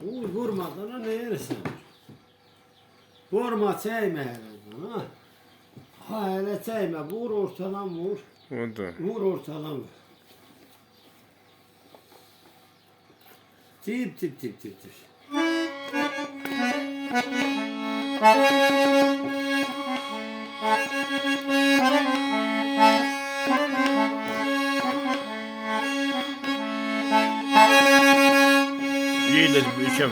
Vurmadan ne yersin? Vurma çeyme hele. Ha? Ha hele çeyme. Vur ortadan vur. Oldu. Vur ortadan vur. Tip tip tip tip tip. Yeğledim, üçem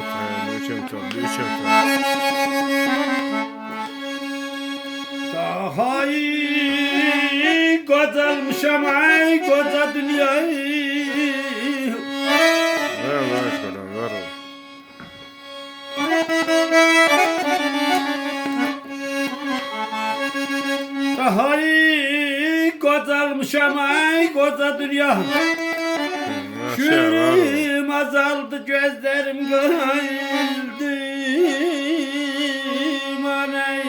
Daha iyi kazanmışam ay koca dünyayı. Ver şuradan, ver. Daha iyi kazanmışam ay koca dünya. Şükürüm azaldı gözlerim görüldü. Aney.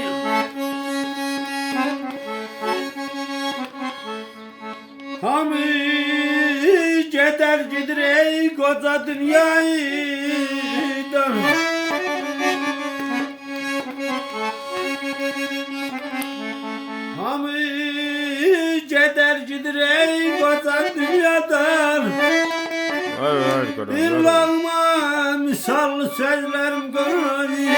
Hamı gider gider ey koca dünyayı. Hamı gider gider ey koca dünyadan. Ver. İllahıma misallı sözlerim görüldü.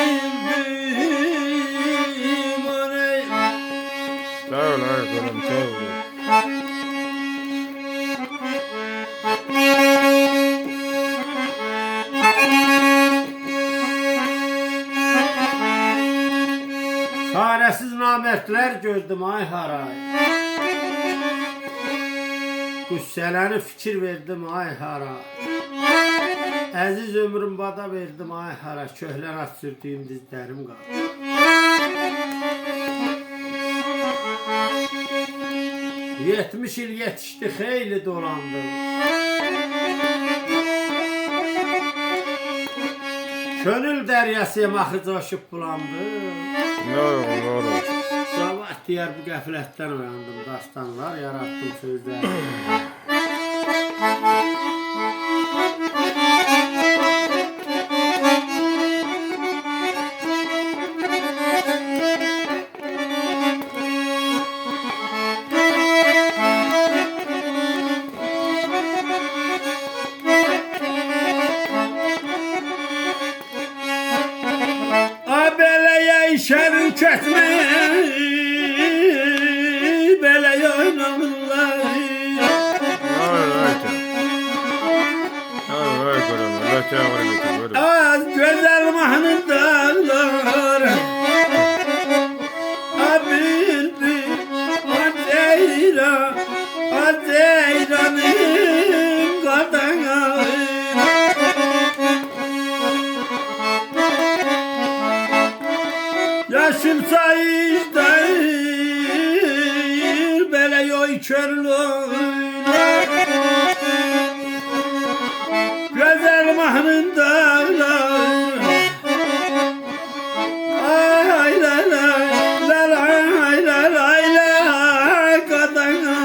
Aney. Sağ ol. Çaresiz namertler gördüm ay haray. Qüssələri fikir verdim ay hara. Əziz ömrüm bada verdim ay hara. Köhlər at sürdüyüm dizlərim qaldı. 70 il yetişdi, xeyli dolandım. Könül dəryası maxı coşub bulandı. Ne olur. Sabah deyər bu qəflətdən oyandım. Dastanlar yarattım sözlər. Şerük etme, böyle oynamırlar. Az güzel mahnı dağlar. Abildi, Azeyran'ın kadına. Yaşım sayıdır, böyle yoy körlüğüne. Güzel mahnın dağlar. Ay la la la la ay la la la kadına.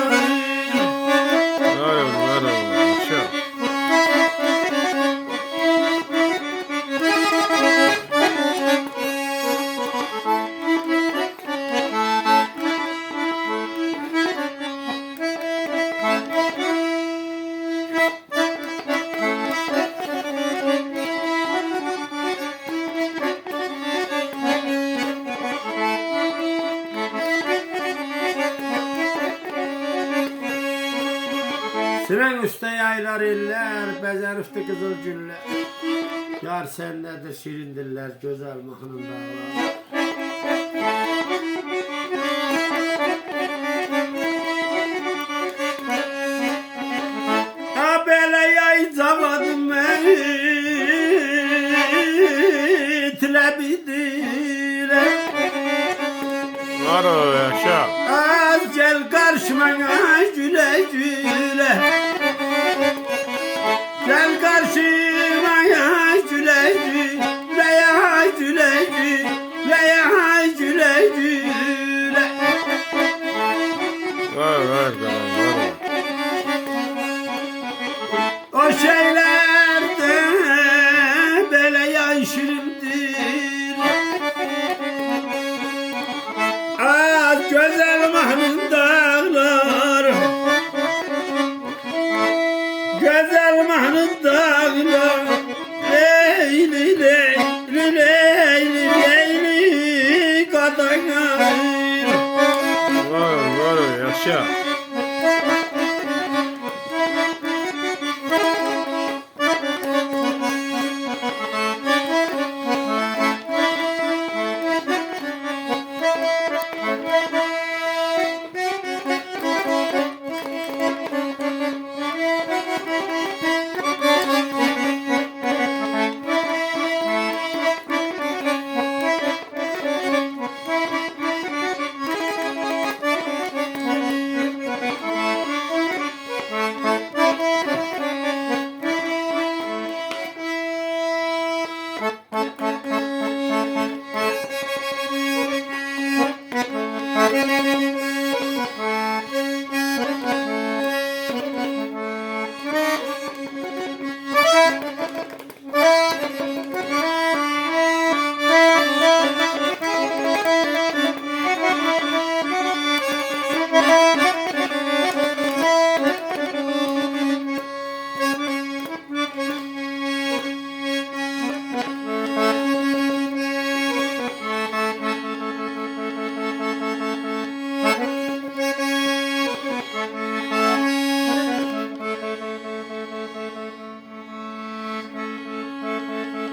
Siren üstte yaylar iller, bezer üstü kızıl güller. Yar sendedir şirin diller, güzel mahnın dağlar. Böyle yaycamadım ben, tilebidire. Var o yaşa. Az gel karşıma güle güle. Gel karşıma güle güle ya güle güle ya güle güle. Var. O şeylerde böyle şirindir. Az güzel mahnın dağlar, güzel mahnın dağlar. Leyli leyli leyli leyli kadına. Var yaşa.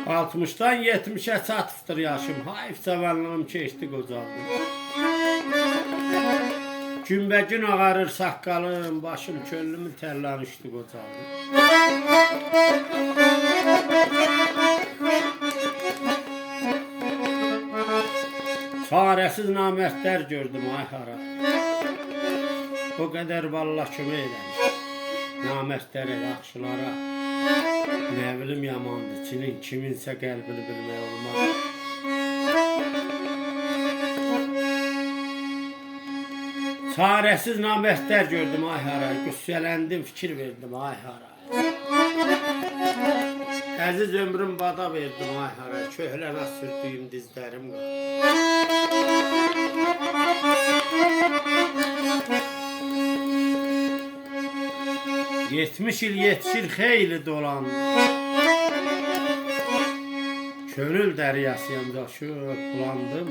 60'dan 70'e çatıftır yaşım. Hayf cavanlığım keçdi qocaldım. Günbəgün ağarır saqqalım, başım köllümün tərlanışdı qocaldım. Çarəsiz namərdlər gördüm ay hara. O qədər vallah kömək eləmiş. Namərdlərə, yaxşılara. Nə bilim yamandır, kiminsə qəlbini bilmək olmaz. Çarəsiz namərdlər gördüm ay hara. Qüssələndim, fikir verdim ay hara. Əziz ömrüm bada verdim ay hara. Köhlənə sürdüyüm dizlərim qaldı. 70 il yetişir xeyli dolandı. Könül dəryasıyam daşıb bulandım.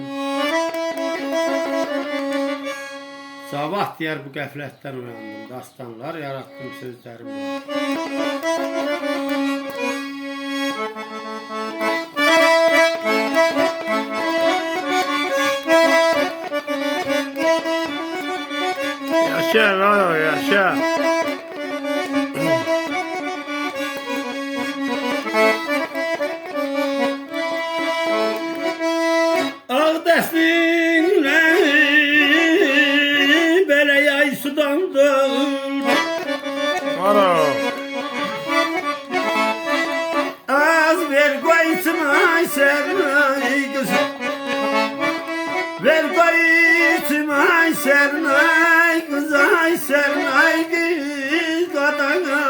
Sabah deyər bu qəflətdən uyandım. Dastanlar yarattım sözlərimlə. Yaşa lan yaşa. Az ver koytuma sernay kız. Ver koytuma sernay kız. Ay sernay kız kadına.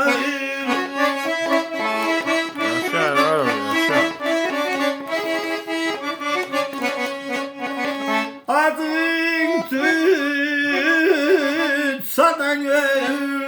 Yaşa lan yaşa. Adın tutsa da öldüm.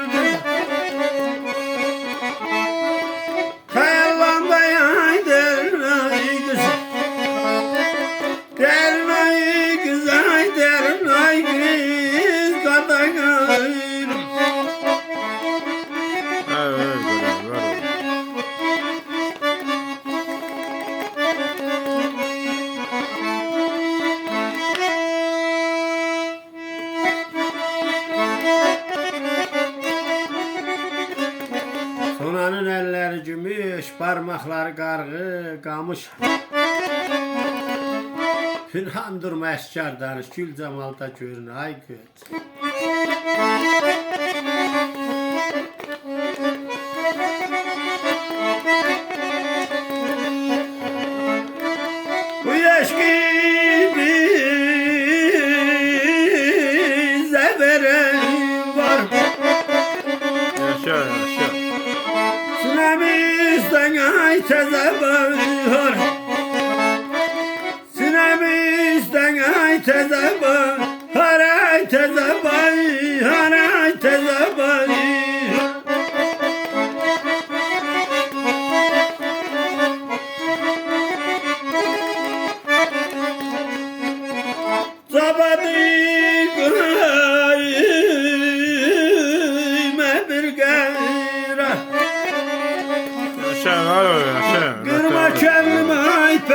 Sonanın əlləri gümüş, parmaqları qarğı, qamış. Pünhan durma əşkar danış, gül camalda görün, ay göt. Bu yaş gibi zəvərəm var. Yaşa yaşa. Sinəmizdən ay təzə bahar. teze bay, haray teze bay, haray teze bay. Zabadık me bir gayra, Yaşa var ol yaşa. kırma kendime ay